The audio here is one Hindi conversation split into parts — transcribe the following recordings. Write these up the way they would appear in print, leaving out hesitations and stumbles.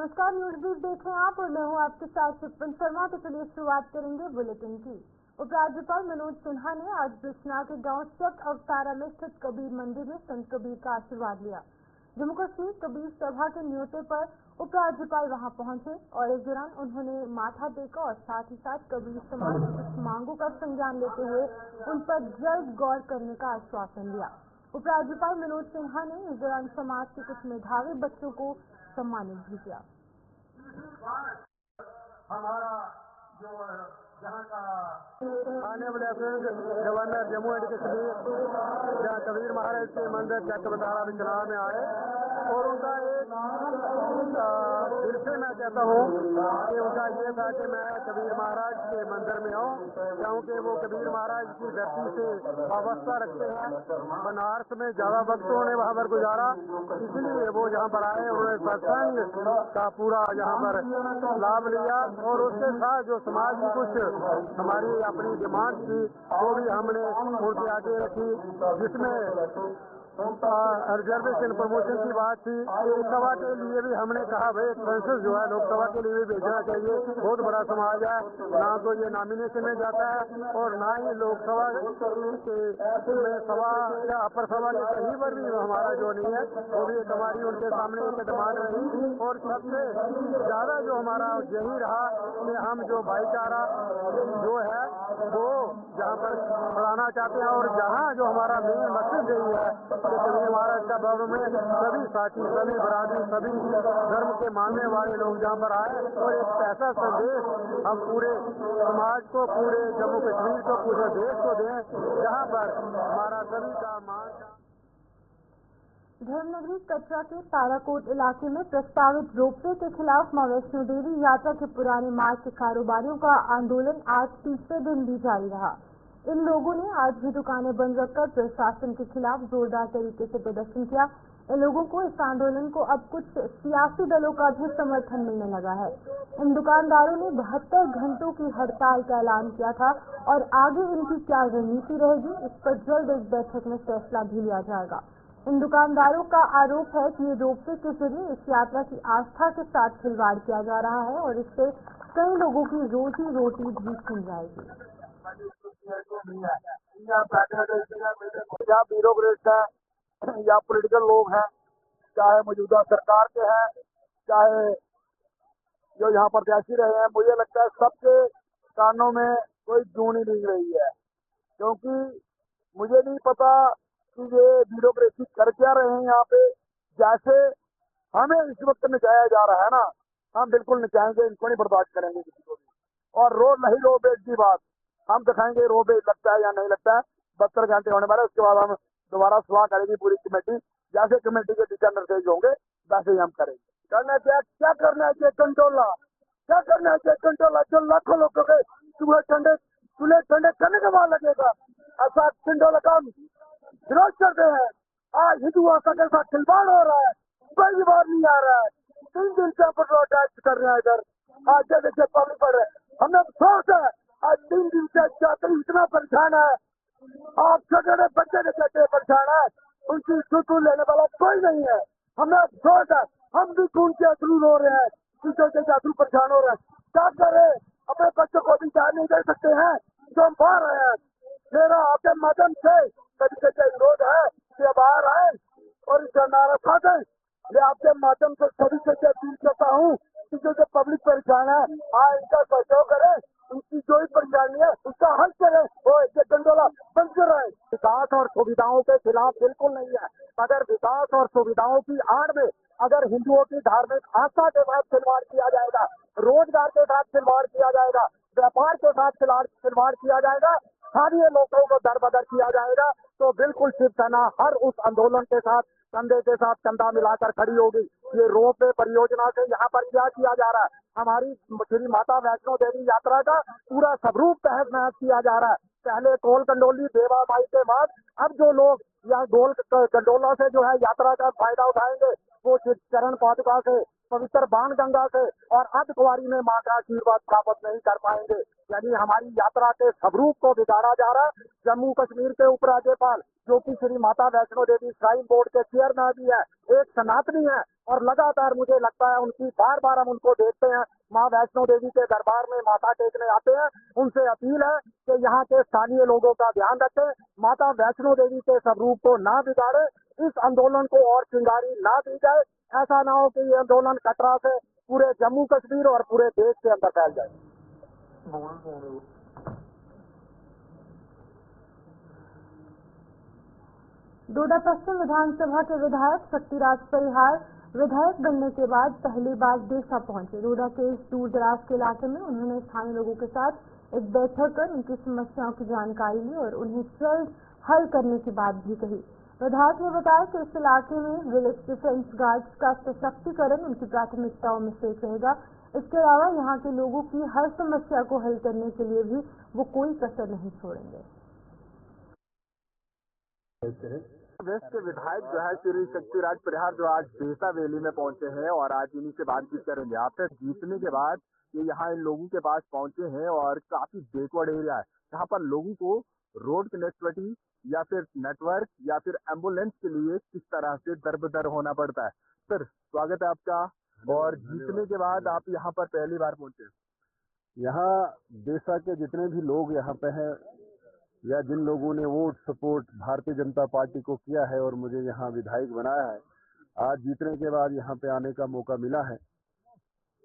नमस्कार, न्यूज ब्रीफ देख रहे हैं आप और मैं हूं आपके साथ शिवपन शर्मा। तो चलिए शुरुआत करेंगे बुलेटिन की। उपराज्यपाल मनोज सिन्हा ने आज बिश्नाह के गांव चक अवतारा में स्थित कबीर मंदिर में संत कबीर का आशीर्वाद लिया। जम्मू कश्मीर कबीर सभा के न्योते पर उपराज्यपाल वहां पहुंचे और इस दौरान उन्होंने माथा टेका और साथ ही साथ कबीर समाज की कुछ मांगों का संज्ञान लेते हुए उन पर जल्द गौर करने का आश्वासन दिया। उपराज्यपाल मनोज सिन्हा ने इस दौरान समाज के कुछ मेधावी बच्चों को सम्मानित भी किया। हमारा जो यहाँ का honourable governor Jammu and Kashmir जहाँ कबीर महाराज के मंदिर चक अवतारा बिश्नाह में आए और उनका एक दिल से मैं कहता हूँ कि उनका ये था कि मैं कबीर महाराज के मंदिर में आऊँ, क्योंकि वो कबीर महाराज की धरती से वाबस्ता रखते हैं। बनारस में ज्यादा वक्तों ने वहाँ पर गुजारा, इसलिए वो जहाँ पर आए उन्होंने सत्संग का पूरा यहाँ पर लाभ लिया और उसके साथ जो समाज की कुछ हमारी अपनी डिमांड थी वो भी हमने उनके आगे रखी, जिसमें रिजर्वेशन प्रमोशन की बात थी। लोकसभा के लिए भी हमने कहा भाई सेंसस जो है लोकसभा के लिए भी भेजना चाहिए, बहुत बड़ा समाज है, ना तो ये नॉमिनेशन में जाता है और ना ही लोकसभा के में सभा या अपर सभा के कहीं पर भी हमारा जो नहीं है, वो भी एक हमारी उनके सामने एक डिमांड रही। और सबसे ज्यादा जो हमारा यही रहा कि हम जो भाईचारा जो है वो जहाँ पर बढ़ाना चाहते हैं और जहाँ जो हमारा मेन मकसद यही है कि कबीर महाराज का भव्य में सभी साथी, सभी बरादरी, सभी धर्म के मानने वाले लोग जहाँ पर आए और एक ऐसा संदेश हम पूरे समाज को, पूरे जम्मू कश्मीर को, पूरे देश को दें जहाँ पर हमारा सभी का मान। धर्मनगरी कटरा के ताराकोट इलाके में प्रस्तावित रोपवे के खिलाफ मां वैष्णो देवी यात्रा के पुराने मार्ग के कारोबारियों का आंदोलन आज तीसरे दिन भी जारी रहा। इन लोगों ने आज भी दुकानें बंद रखकर प्रशासन के खिलाफ जोरदार तरीके से प्रदर्शन किया। इन लोगों को इस आंदोलन को अब कुछ सियासी दलों का भी समर्थन मिलने लगा है। इन दुकानदारों ने 72 घंटों की हड़ताल का ऐलान किया था और आगे इनकी क्या रणनीति रहेगी इस पर जल्द एक बैठक में फैसला भी लिया जाएगा। इन दुकानदारों का आरोप है कि ये रोपवे के जरिए इस यात्रा की आस्था के साथ खिलवाड़ किया जा रहा है और इससे कई लोगों की रोजी रोटी भी छिन जाएगी। या ब्यूरोक्रेट है या पॉलिटिकल लोग हैं, चाहे मौजूदा सरकार के हैं, चाहे जो यहाँ प्रत्याशी रहे हैं, मुझे लगता है सबके कानों में कोई जूं नहीं दिख रही है, क्योंकि मुझे नहीं पता कि ये ब्यूरोक्रेसी कर क्या रहे हैं यहाँ पे। जैसे हमें इस वक्त नचाया जा रहा है ना, हम बिल्कुल नचाएंगे, इनको नहीं बर्दाश्त करेंगे किसी को भी। और रो बेट की बात हम दिखाएंगे, रो बेट लगता है या नहीं लगता है, 72 घंटे होने वाले, उसके बाद हम दोबारा सलाह करेंगे पूरी कमेटी। जैसे कमेटी के दिशा निर्देश होंगे वैसे ही हम करेंगे। करना क्या करना चाहिए कंट्रोला, क्या करना चाहिए कंट्रोला, जो लाखों लोगों के चूल्हे ठंडे करने के बाद लगेगा, ऐसा कंट्रोला काम विरोध करते हैं। आज हिंदू आस्था के साथ खिलवाड़ हो रहा है, कोई बार नहीं आ रहा है, 3 दिन से प्रोटेस्ट कर रहे हैं इधर। आज देखिए पब्लिक पड़ रहे हैं, हमें अफसोस है आज 3 दिन से यात्री इतना परेशान है, आप छोटे बच्चे कहते हैं परेशान है, उनकी सुतू लेने वाला कोई नहीं है। हमें अफसोस है, हम भी खून के अथरू रो रहे हैं, छोटे अथरू परेशान हो रहे हैं। क्या करें, अपने बच्चों को भी जान नहीं दे सकते हैं, जो हम पा रहे हैं। मेरा आपके माध्यम से तरीके से विरोध है कि बाहर आए और इसका नारा साधे। मैं आपके माध्यम से सभी से अपील करता हूँ कि जो पब्लिक परेशान है, इनका सहयोग करे, उनकी जो भी परेशानी है उसका हल करे, वो एक गंडोला बंद कर रहे हैं। विकास और सुविधाओं के खिलाफ बिल्कुल नहीं है, मगर विकास और सुविधाओं की आड़ में अगर हिंदुओं की धार्मिक आस्था के साथ खिलवाड़ किया जाएगा, रोजगार के साथ खिलवाड़ किया जाएगा, व्यापार के साथ खिलवाड़ किया जाएगा, स्थानीय लोगों को दरबदर किया जाएगा, तो बिल्कुल शिवसेना हर उस आंदोलन के साथ कंधे के साथ कंधा मिलाकर खड़ी होगी। ये रोपवे परियोजना से यहाँ पर क्या किया जा रहा है, हमारी श्री माता वैष्णो देवी यात्रा का पूरा स्वरूप तहस नहस किया जा रहा है। पहले कोल कंडोली देवा माई के बाद अब जो लोग यहाँ गोल कंडोला से जो है यात्रा का फायदा उठाएंगे, वो चरण पादुका से, पवित्र बाण गंगा से और अर्धकुंवारी में मां का आशीर्वाद प्राप्त नहीं कर पाएंगे। यानी हमारी यात्रा के स्वरूप को बिगाड़ा जा रहा है। जम्मू कश्मीर के उपराज्यपाल जो कि श्री माता वैष्णो देवी श्राइन बोर्ड के चेयरमैन भी है, एक सनातनी है और लगातार मुझे लगता है उनकी बार बार हम उनको देखते हैं माँ वैष्णो देवी के दरबार में माथा टेकने आते हैं। उनसे अपील है कि यहाँ के स्थानीय लोगों का ध्यान रखें, माता वैष्णो देवी के स्वरूप को ना बिगाड़े, इस आंदोलन को और चिंगारी ना दी जाए। ऐसा ना हो कि ये आंदोलन कटरा से पूरे जम्मू कश्मीर और पूरे देश के अंदर फैल जाए। डोडा पश्चिम विधानसभा के विधायक शक्तिराज परिहार विधायक बनने के बाद पहली बार देसा पहुंचे। डोडा के इस दूर दराज के इलाके में उन्होंने स्थानीय लोगों के साथ एक बैठक कर उनकी समस्याओं की जानकारी ली और उन्हें जल्द हल करने की बात भी कही। विधायक ने बताया कि इस इलाके में विलेज डिफेंस गार्ड्स का सशक्तिकरण उनकी प्राथमिकताओं में से रहेगा। इसके अलावा यहाँ के लोगों की हर समस्या को हल करने के लिए भी वो कोई कसर नहीं छोड़ेंगे। वेस्ट के विधायक जो है श्री शक्तिराज परिहार जो आज देसा वैली में पहुंचे हैं और आज इन्हीं से बातचीत करेंगे। आपसे जीतने के बाद ये यहाँ इन लोगों के पास पहुंचे हैं और काफी बैकवर्ड एरिया है, यहाँ पर लोगों को रोड कनेक्टिविटी या फिर नेटवर्क या फिर एम्बुलेंस के लिए किस तरह से दर होना पड़ता है। सर स्वागत है आपका। और जीतने के बाद आप यहाँ पर पहली बार पहुंचे। यहाँ देसा के जितने भी लोग यहाँ पे हैं या जिन लोगों ने vote support Bharatiya Janata party को किया है और मुझे यहाँ विधायक बनाया है, आज जीतने के बाद यहाँ पे आने का मौका मिला है।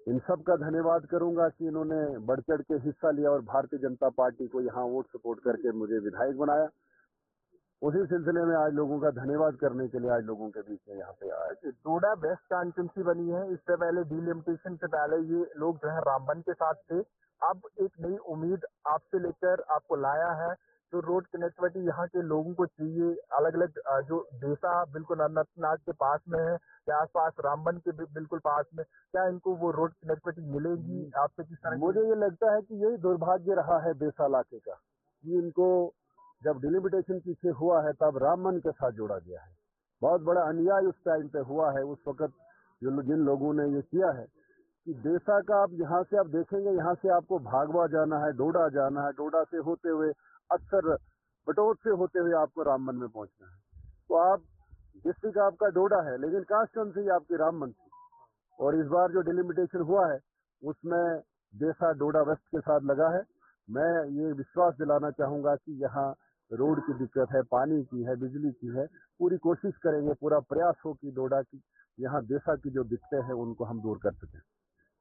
इन सब का धन्यवाद करूंगा कि इन्होंने बढ़ चढ़ के हिस्सा लिया और भारतीय जनता पार्टी को यहाँ वोट सपोर्ट करके मुझे विधायक बनाया। उसी सिलसिले में आज लोगों का धन्यवाद करने के लिए आज लोगों के बीच में यहाँ पे आया। डोडा वेस्ट कॉन्स्टिट्यूंसी बनी है, इससे पहले डिलिमिटेशन से पहले ये लोग जो है रामबन के साथ थे। अब एक नई उम्मीद आपसे लेकर आपको लाया है, जो रोड कनेक्टिविटी यहाँ के लोगों को चाहिए। अलग अलग जो देसा बिल्कुल अनंतनाग के पास में है या आसपास रामबन के बिल्कुल पास में, क्या इनको वो रोड कनेक्टिविटी मिलेगी? आपसे किस तरह? मुझे ये लगता है कि यही दुर्भाग्य रहा है देसा इलाके का कि इनको जब डिलिमिटेशन पीछे हुआ है तब रामबन के साथ जोड़ा गया है। बहुत बड़ा अन्याय उस टाइम पे हुआ है। उस वक्त जिन लोगों ने ये किया है कि देसा का आप यहाँ से आप देखेंगे, यहाँ से आपको भागवा जाना है, डोडा जाना है, डोडा से होते हुए अक्सर बटोत से होते हुए आपको रामबन में पहुंचना है। तो आप डिस्ट्रिक्ट आपका डोडा है लेकिन कॉन्स्टिट्यूएंसी आपकी रामबन थी। और इस बार जो डिलिमिटेशन हुआ है उसमें देसा डोडा वेस्ट के साथ लगा है। मैं ये विश्वास दिलाना चाहूंगा कि यहाँ रोड की दिक्कत है, पानी की है, बिजली की है। पूरी कोशिश करेंगे, पूरा प्रयास हो कि डोडा की यहाँ देसा की जो दिक्कतें हैं उनको हम दूर कर सकें।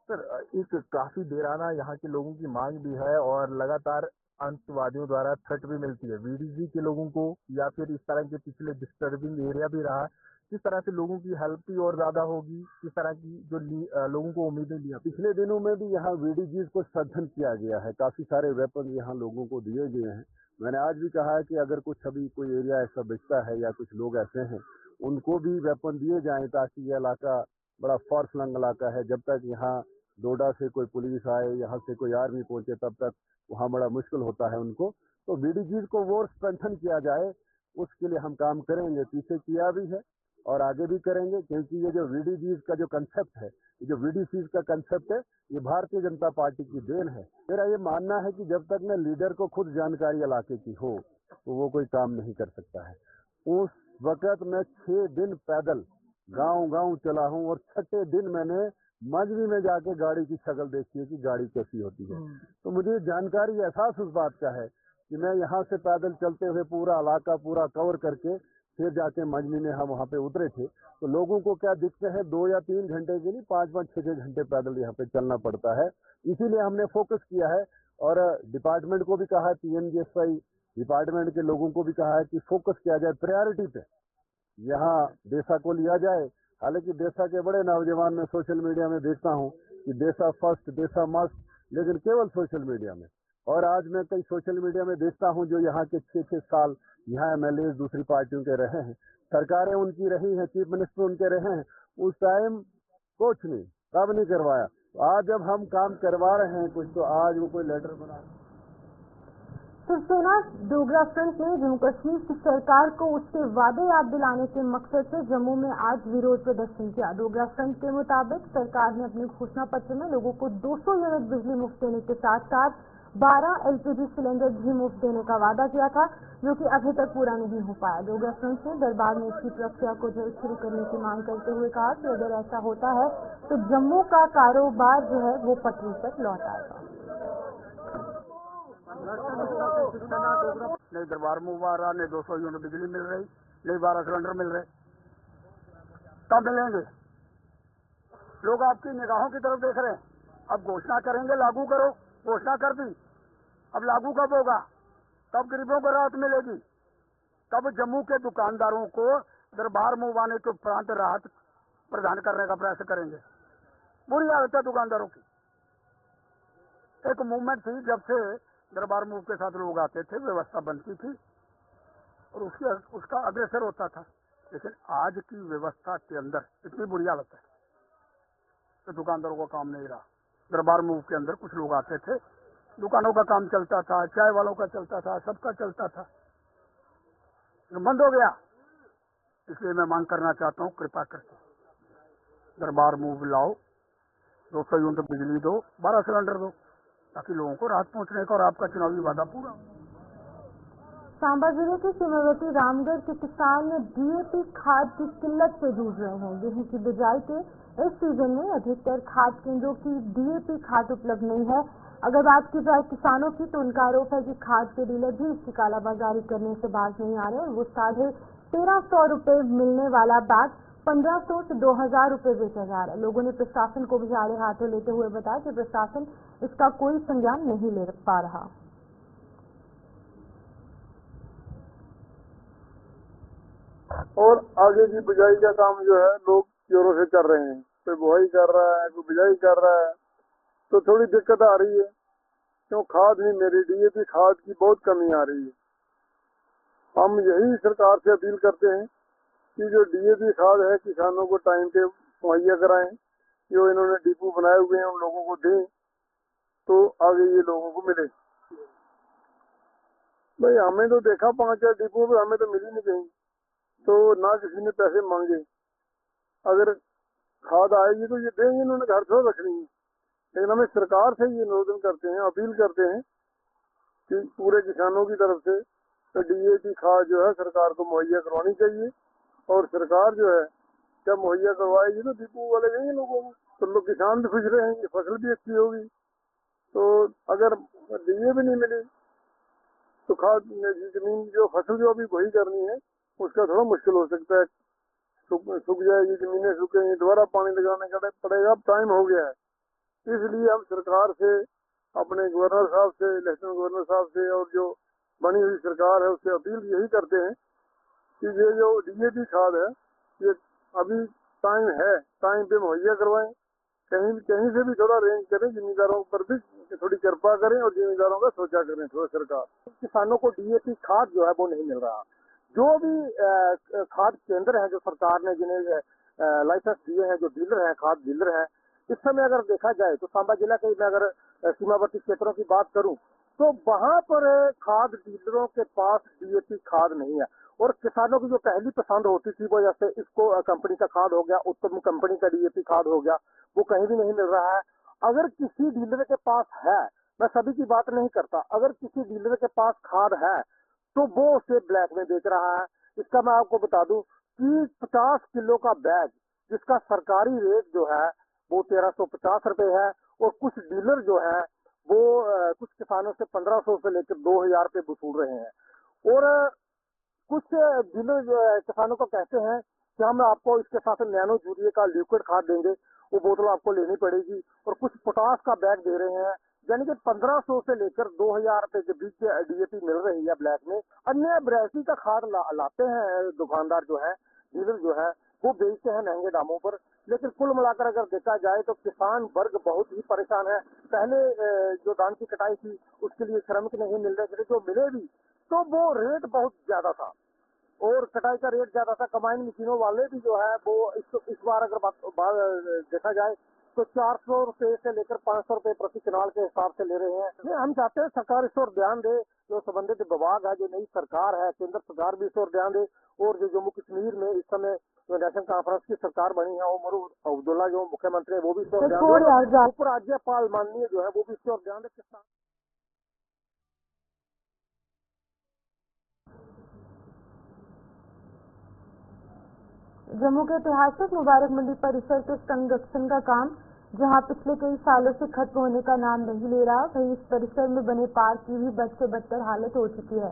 सर एक काफी देराना यहाँ के लोगों की मांग भी है और लगातार अंतवादियों द्वारा थ्रेट भी मिलती है वीडीजी के लोगों को, या फिर इस तरह के पिछले डिस्टर्बिंग एरिया भी रहा है। किस तरह से लोगों की हेल्प भी और ज्यादा होगी, किस तरह की जो लोगों को उम्मीदें दी? पिछले दिनों में भी यहाँ वीडीजी को सघन किया गया है, काफी सारे वेपन यहाँ लोगों को दिए गए हैं। मैंने आज भी कहा है कि अगर कुछ अभी कोई एरिया ऐसा बचता है या कुछ लोग ऐसे हैं उनको भी वेपन दिए जाएं ताकि ये इलाका बड़ा फॉर फ्लंग इलाका है। जब तक यहाँ डोडा से कोई पुलिस आए, यहाँ से कोई आर्मी पहुंचे, तब तक वहाँ बड़ा मुश्किल होता है उनको। तो वीडीजी को वो स्ट्रेंथन किया जाए, उसके लिए हम काम करेंगे। पीछे किया भी है और आगे भी करेंगे, क्योंकि ये जो वीडीजी का जो कंसेप्ट है, ये जो वीडीसी का कंसेप्ट है, ये भारतीय जनता पार्टी की देन है। मेरा ये मानना है कि जब तक न लीडर को खुद जानकारी इलाके की हो तो वो कोई काम नहीं कर सकता है। उस वक्त मैं 6 दिन पैदल गांव चला हूं और 6ठे दिन मैंने मजबी में जाके गाड़ी की शक्ल देखी है कि गाड़ी कैसी होती है। तो मुझे जानकारी एहसास उस बात का है कि मैं यहाँ से पैदल चलते हुए पूरा इलाका पूरा कवर करके फिर जाके मजमी में हम वहाँ पे उतरे थे। तो लोगों को क्या दिखते हैं 2 या 3 घंटे के लिए 5-5, 6 घंटे पैदल यहाँ पे चलना पड़ता है। इसीलिए हमने फोकस किया है और डिपार्टमेंट को भी कहा है, PNGSY डिपार्टमेंट के लोगों को भी कहा है कि फोकस किया जाए, प्रायोरिटी पे यहाँ देसा को लिया जाए। हालांकि देसा के बड़े नौजवान मैं सोशल मीडिया में देखता हूँ कि देसा फर्स्ट, देसा मस्ट, लेकिन केवल सोशल मीडिया में। और आज मैं कई सोशल मीडिया में देखता हूँ जो यहाँ के 6-6 साल यहाँ MLA दूसरी पार्टियों के रहे हैं, सरकारें उनकी रही हैं, चीफ मिनिस्टर उनके रहे हैं, उस टाइम कुछ नहीं, कब नहीं करवाया। तो आज जब हम काम करवा रहे हैं कुछ, तो आज वो कोई लेटर बना। शिवसेना डोगरा फ्रंट ने जम्मू कश्मीर की सरकार को उसके वादे याद दिलाने के मकसद से जम्मू में आज विरोध प्रदर्शन किया। डोगरा फ्रंट के मुताबिक सरकार ने अपने घोषणा पत्र में लोगों को 200 यूनिट बिजली मुफ्त देने के साथ साथ 12 एलपीजी सिलेंडर भी मुफ्त देने का वादा किया था, जो कि अभी तक पूरा नहीं हो पाया। लोग फ्रंट ने दरबार में इसकी प्रक्रिया को जल्द शुरू करने की मांग करते हुए कहा कि अगर ऐसा होता है तो जम्मू का कारोबार जो है वो पटरी पर लौट आएगा। नहीं दरबार मूव आ रहा, नहीं 200 यूनिट बिजली मिल रही, नहीं 12 सिलेंडर मिल रहे, कब मिलेंगे? लोग आपकी निगाहों की तरफ देख रहे हैं। अब घोषणा करेंगे, लागू करो, घोषणा कर दी, अब लागू कब होगा? कब गरीबों को राहत मिलेगी? कब जम्मू के दुकानदारों को दरबार मूव आने के उपरांत राहत प्रदान करने का प्रयास करेंगे? बुरी हालत है दुकानदारों की। एक मूवमेंट थी, जब से दरबार मूव के साथ लोग आते थे, व्यवस्था बनती थी और उसका अग्रसर होता था। लेकिन आज की व्यवस्था के अंदर इतनी बुरी हालत है कि दुकानदारों का काम नहीं रहा। दरबार मूव के अंदर कुछ लोग आते थे, दुकानों का काम चलता था, चाय वालों का चलता था, सबका चलता था, बंद हो गया। इसलिए मैं मांग करना चाहता हूँ, कृपा करके दरबार मूव लाओ, 200 यूनिट बिजली दो, 12 सिलेंडर दो, ताकि लोगों को राहत पहुंचने का और आपका चुनावी वादा पूरा हो। सांबा जिले के सीमावर्ती रामगढ़ के किसान डीएपी खाद की किल्लत से जूझ रहे हैं। गेहूं की बिजाई के इस सीजन में अधिकतर खाद केंद्रों की डीएपी खाद उपलब्ध नहीं है। अगर बात की जाए किसानों की, तो उनका आरोप है कि खाद के डीलर भी इसकी कालाबाजारी करने से बाज नहीं आ रहे और वो 1350 रुपए मिलने वाला बैग 1500 से 2000 रुपए बेचा जा रहा है। लोगों ने प्रशासन को भी आड़े हाथों लेते हुए बताया कि प्रशासन इसका कोई संज्ञान नहीं ले पा रहा। और आगे की बिजाई का काम जो है लोग जोरों से कर रहे हैं, कोई बुआई कर रहा है, कोई बिजाई कर रहा है, तो थोड़ी दिक्कत आ रही है। क्यों खाद नहीं मेरी डीएपी खाद की बहुत कमी आ रही है। हम यही सरकार से अपील करते हैं कि जो डीएपी खाद है किसानों को टाइम पे मुहैया कराएं, जो इन्होंने डिपो बनाए हुए हैं उन लोगों को दें, तो आगे ये लोगों को मिले। भाई हमें तो देखा 5-4 डिपो पे, हमें तो मिली नहीं कहीं, तो ना किसी ने पैसे मांगे। अगर खाद आएगी तो ये देंगे, इन्होंने घर छोड़ रखनी है। लेकिन हमें सरकार से ये निवेदन करते हैं, अपील करते हैं कि पूरे किसानों की तरफ से तो डीएपी खाद जो है सरकार को मुहैया करवानी चाहिए। और सरकार जो है जब मुहैया करवाएगी तो डिपो वाले देंगे लोगों को, तो लोग किसान भी खुश रहेंगे, फसल भी अच्छी होगी। तो अगर डीएपी नहीं मिली तो खाद जमीन जो फसल जो अभी वही करनी है उसका थोड़ा मुश्किल हो सकता है, सूख जाएगी, जमीनें सूखेंगी, दोबारा पानी लगाने का पड़ेगा। अब टाइम हो गया है, इसलिए हम सरकार से, अपने गवर्नर साहब से, लेफ्टिनेंट गवर्नर साहब से और जो बनी हुई सरकार है उससे अपील यही करते हैं कि ये जो डीएपी खाद है ये अभी टाइम है, टाइम पे मुहैया करवाएं। कहीं से भी थोड़ा रेंज करें, जिम्मेदारों पर भी थोड़ी कृपा करें और जिम्मेदारों का सोचा करें थोड़ा सरकार। किसानों को डीएपी खाद जो है वो नहीं मिल रहा। जो भी खाद केंद्र है जो सरकार ने जिन्हें लाइसेंस दिए हैं, जो डीलर हैं, खाद डीलर हैं, इस समय अगर देखा जाए तो सांबा जिला के मैं अगर सीमावर्ती क्षेत्रों की बात करूं तो वहां पर खाद डीलरों के पास डीएपी खाद नहीं है। और किसानों की जो पहली पसंद होती थी वो जैसे इसको कंपनी का खाद हो गया, उत्तम कंपनी का डीएपी खाद हो गया, वो कहीं भी नहीं मिल रहा है। अगर किसी डीलर के पास है, मैं सभी की बात नहीं करता, अगर किसी डीलर के पास खाद है तो वो उसे ब्लैक में बेच रहा है। इसका मैं आपको बता दूं कि 50 किलो का बैग जिसका सरकारी रेट जो है वो 1350 रुपए है, और कुछ डीलर जो है वो कुछ किसानों से 1500 से लेकर 2000 रुपए वसूल रहे हैं। और कुछ डीलर किसानों को कहते हैं कि हम आपको इसके साथ नैनो यूरिया का लिक्विड खाद देंगे, वो बोतल आपको लेनी पड़ेगी, और कुछ पोटास का बैग दे रहे हैं। यानी कि 1500 से लेकर 2000 रुपए के बीच डीएपी मिल रही है ब्लैक में। अन्य वैरायटी का खाद लाते हैं दुकानदार जो है, डीलर जो है, वो बेचते हैं महंगे दामों पर। लेकिन कुल मिलाकर अगर देखा जाए तो किसान वर्ग बहुत ही परेशान है। पहले जो धान की कटाई थी उसके लिए श्रमिक नहीं मिल रहे थे, जो मिले भी तो वो रेट बहुत ज्यादा था और कटाई का रेट ज्यादा था। कंबाइन मशीनों वाले भी जो है वो इस बार अगर बात देखा जाए तो 400 रुपए से लेकर 500 रुपए प्रति कनाल के हिसाब से ले रहे हैं। हम चाहते हैं सरकार इस ओर ध्यान दे, जो संबंधित विभाग है, जो नई सरकार है, केंद्र सरकार भी इस ओर ध्यान दे। और जो जम्मू कश्मीर में इस समय जो नेशनल कॉन्फ्रेंस की सरकार बनी है, उमर अब्दुल्ला जो मुख्यमंत्री है वो भी इस ओर ध्यान दे, उपराज्यपाल माननीय जो है वो भी इस ओर ध्यान दे। जम्मू के ऐतिहासिक मुबारक मंडी परिसर के संरक्षण का काम जहां पिछले कई सालों से खत्म होने का नाम नहीं ले रहा, वहीं इस परिसर में बने पार्क की भी बद से बदतर हालत हो चुकी है।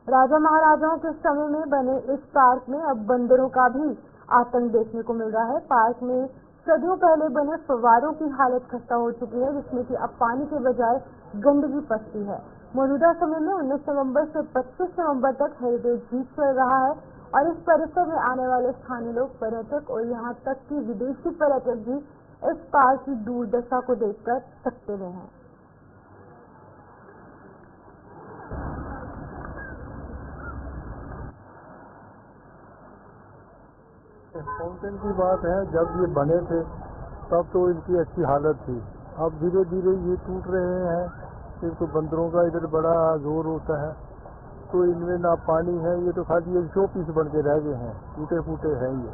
राजा महाराजाओं के समय में बने इस पार्क में अब बंदरों का भी आतंक देखने को मिल रहा है। पार्क में सदियों पहले बने फव्वारों की हालत खस्ता हो चुकी है, जिसमें कि अब पानी के बजाय गंदगी पसती है। मौजूदा समय में 19 नवंबर से 25 नवंबर तक हेरिटेज वीक चल रहा है और इस परिसर में आने वाले स्थानीय लोग, पर्यटक और यहाँ तक कि विदेशी पर्यटक भी इस पार्क की दुर्दशा को देखकर सकते हुए हैं। फाउंटेन की बात है, जब ये बने थे तब तो इनकी अच्छी हालत थी। अब धीरे धीरे ये टूट रहे हैं। एक तो बंदरों का इधर बड़ा जोर होता है, तो इनमें ना पानी है, ये तो खाली एक शो पीस बन के रह गए हैं, टूटे फूटे हैं ये।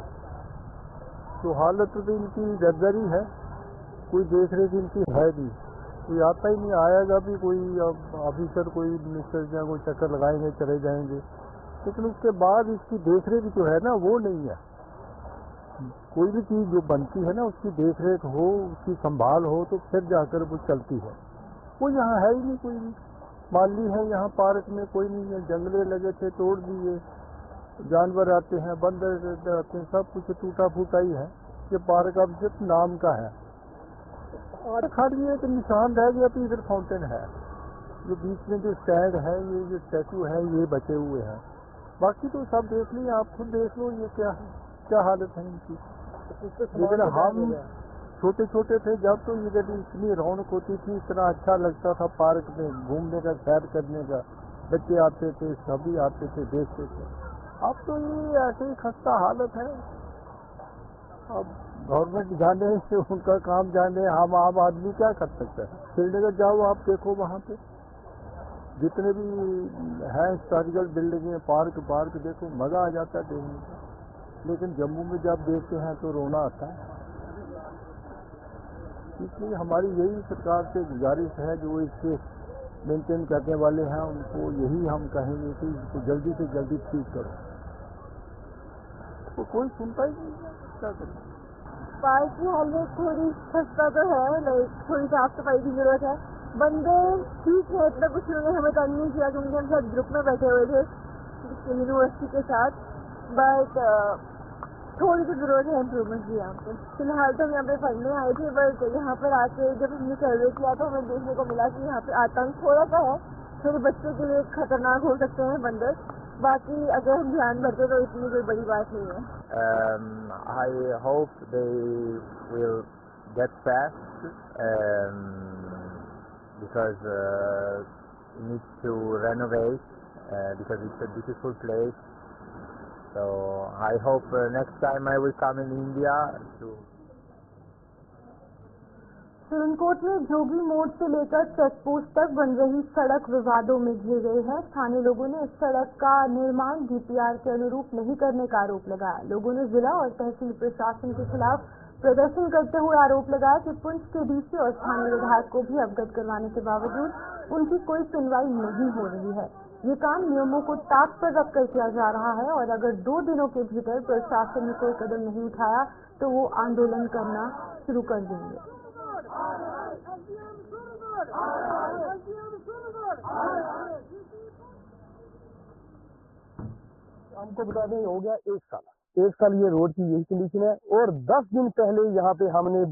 तो हालत तो इनकी जर्जरी है, कोई देख रेख इनकी है नहीं, कोई आता ही नहीं। आएगा भी कोई ऑफिसर, कोई मिनिस्टर या कोई चक्कर लगाएंगे, चले जाएंगे, लेकिन उसके बाद इसकी देख रेख जो है ना वो नहीं है। कोई भी चीज़ जो बनती है ना उसकी देख रेख हो, उसकी संभाल हो तो फिर जाकर वो चलती है। वो यहाँ है ही नहीं, कोई भी माली है यहाँ पार्क में कोई नहीं है। जंगले लगे थे, तोड़ दिए, जानवर आते हैं, बंदर आते हैं, सब कुछ टूटा फूटा ही है। ये पार्क अब सिर्फ नाम का है और खाली एक निशान रह गया। तो इधर फाउंटेन है, जो बीच में जो स्टैंड है, ये जो स्टैचू है, ये बचे हुए हैं। बाकी तो सब देख लीजिए, आप खुद देख लो ये क्या है, क्या हालत है इनकी। लेकिन हम छोटे छोटे थे जब, तो इधर इतनी रौनक होती थी, इतना अच्छा लगता था पार्क में घूमने का, सैर करने का। बच्चे आते थे, सभी आते थे, देखते थे। अब तो ये ऐसे ही खस्ता हालत है। अब गवर्नमेंट जाने से उनका काम जाने, हम आम आदमी क्या कर सकते हैं। श्रीनगर जाओ, आप देखो वहाँ पे जितने भी हैं हिस्टोरिकल बिल्डिंगें, पार्क देखो, मजा आ जाता है देखने का। लेकिन जम्मू में जब देखते हैं तो रोना आता है। इसलिए हमारी यही सरकार से गुजारिश है, जो इससे मेंटेन करने वाले हैं उनको यही हम कहेंगे कि इसको जल्दी से जल्दी ठीक करो। तो कोई सुनता ही नहीं है, क्या करें। पार्क की हालत थोड़ी खस्ता तो है, थोड़ी साफ सफाई की जरूरत है। बंदे ठीक है, इतना कुछ उन्होंने हमें तंग नहीं किया क्योंकि हम सब ग्रुप में बैठे हुए थे यूनिवर्सिटी के साथ। बट थोड़ी सी जरूरत है इम्प्रूवमेंट की यहाँ पे। फिलहाल तो हम यहाँ पे पढ़ने आए थे, बट यहाँ पर आके जब हमने सर्वे किया तो हमें देखने को मिला कि यहाँ पे आतंक थोड़ा सा है, थोड़े बच्चों के लिए खतरनाक हो सकते हैं बंदर। बाकी अगर हम ध्यान रखें तो इतनी कोई बड़ी बात नहीं है। I hope they will get fast because need to renovate because it's a beautiful place. So I hope next time I will come in India to. Surankote में जोगी मोड़ से लेकर चेक पोस्ट तक बन रही सड़क विवादों में घिर गई है। स्थानीय लोगों ने इस सड़क का निर्माण डीपीआर के अनुरूप नहीं करने का आरोप लगाया। लोगों ने जिला और तहसील प्रशासन के खिलाफ प्रदर्शन करते हुए आरोप लगाया कि पुंछ के डीसी और स्थानीय विधायक को भी अवगत करवाने के बावजूद उनकी कोई सुनवाई नहीं हो रही है। ये काम नियमों को ताक पर रखकर किया जा रहा है और अगर 2 दिनों के भीतर प्रशासन ने कोई कदम नहीं उठाया तो वो आंदोलन करना शुरू कर देंगे। हमको बता दें, हो गया 1 साल ये रोड की यही कंडीशन है। और 10 दिन पहले यहाँ पे हमने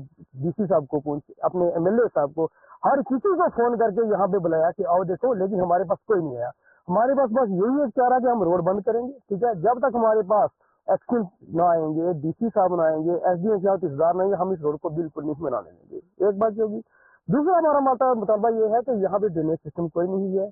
डीसी साहब को, अपने एमएलए साहब को, हर किसी को फोन करके यहाँ पे बुलाया कि आओ देखो, लेकिन हमारे पास कोई नहीं आया। हमारे पास बस यही एक चारा कि हम रोड बंद करेंगे, ठीक है। जब तक हमारे पास एक्शन ना आएंगे, डीसी साहब ना आएंगे, एसडीएम साहब तहसीलदार नहीं, हम इस रोड को बिल्कुल नहीं बनाने देंगे। एक बात होगी। दूसरा हमारा मुतालबा ये है कि यहाँ पे ड्रेनेज सिस्टम कोई नहीं है,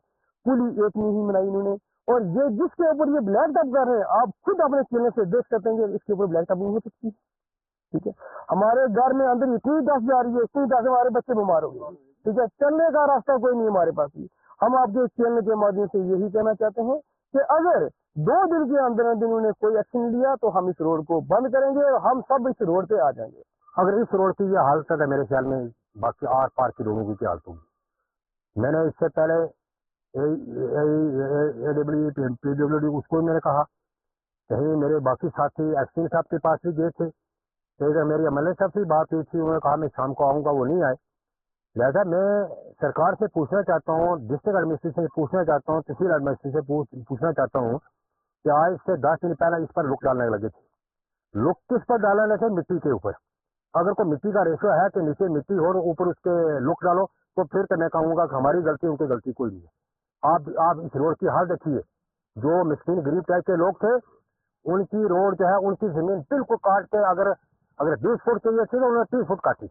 पुली एक नहीं बनाई इन्होंने। और ये जिसके ऊपर ये ब्लैक टॉप कर रहे हैं, आप खुद अपने चैनल से देख सकते हैं कि इसके ऊपर ब्लैक टॉप नहीं हो सकती, ठीक है। हमारे घर में अंदर इतनी डस्ट जा रही है, इतनी डस्ट, हमारे बच्चे बीमार हो गए, ठीक है। चलने का रास्ता कोई नहीं हमारे पास भी। हम आपके चैनल के माध्यम से यही कहना चाहते हैं कि अगर 2 दिन के अंदर उन्होंने कोई एक्शन लिया तो हम इस रोड को बंद करेंगे और हम सब इस रोड पे आ जाएंगे। अगर इस रोड की ये हालत है, मेरे ख्याल में बाकी आर पार के लोगों की क्या हालत होगी। मैंने इससे पहले पीडब्ल्यूडी उसको मैंने कहा कहीं मेरे बाकी साथी एक्सिन साहब के पास भी गए थे, तो इधर मेरी एमएलए साहब से बात हुई थी, उन्होंने कहा मैं शाम को आऊँगा, वो नहीं आए। लिहाजा मैं सरकार से पूछना चाहता हूँ, डिस्ट्रिक्ट एडमिनिस्ट्रेशन से पूछना चाहता हूँ, तहसील एडमिनिस्ट्रेशन से पूछना चाहता हूँ कि आज से 10 दिन पहले इस पर लुक डालने लगे थे। लुक किस पर डालने लगे? मिट्टी के ऊपर। अगर कोई मिट्टी का रेशो है कि नीचे मिट्टी हो और ऊपर उसके लुक डालो, तो फिर मैं कहूँगा कि हमारी गलती, उनकी गलती कोई नहीं है। आप इस रोड की हाल देखिए, जो मिस्किन गरीब टाइप के लोग थे, उनकी रोड जो है, उनकी जमीन बिल्कुल काट के, अगर 20 फुट चाहिए थी तो उन्होंने 30 फुट काटी।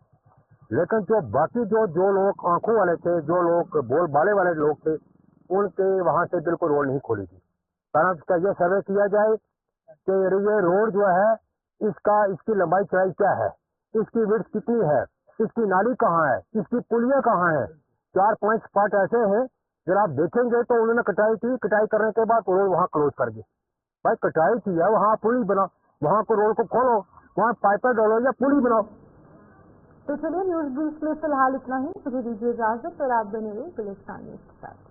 लेकिन जो बाकी जो लोग आंखों वाले थे, जो लोग बोल बाले वाले लोग थे, उनके वहां से बिल्कुल रोड नहीं खोली थी। कारण इसका ये सर्वे किया जाए कि ये रोड जो है, इसकी लंबाई चौड़ाई क्या है, इसकी विड्थ कितनी है, इसकी नाली कहाँ है, इसकी पुलियां कहाँ है। 4-5 स्पॉट ऐसे हैं, जब आप देखेंगे तो उन्होंने कटाई की, कटाई करने के बाद रोड वहाँ क्लोज कर दी। भाई कटाई की है, वहाँ पुली बनाओ, वहाँ को रोड को खोलो, वहाँ पाइपर डालो या पुली बनाओ। तो चलिए न्यूज ब्रीफ में फिलहाल इतना ही। मुझे दीजिए इजाजत और आप बने रहिए गुलिस्तान न्यूज के साथ।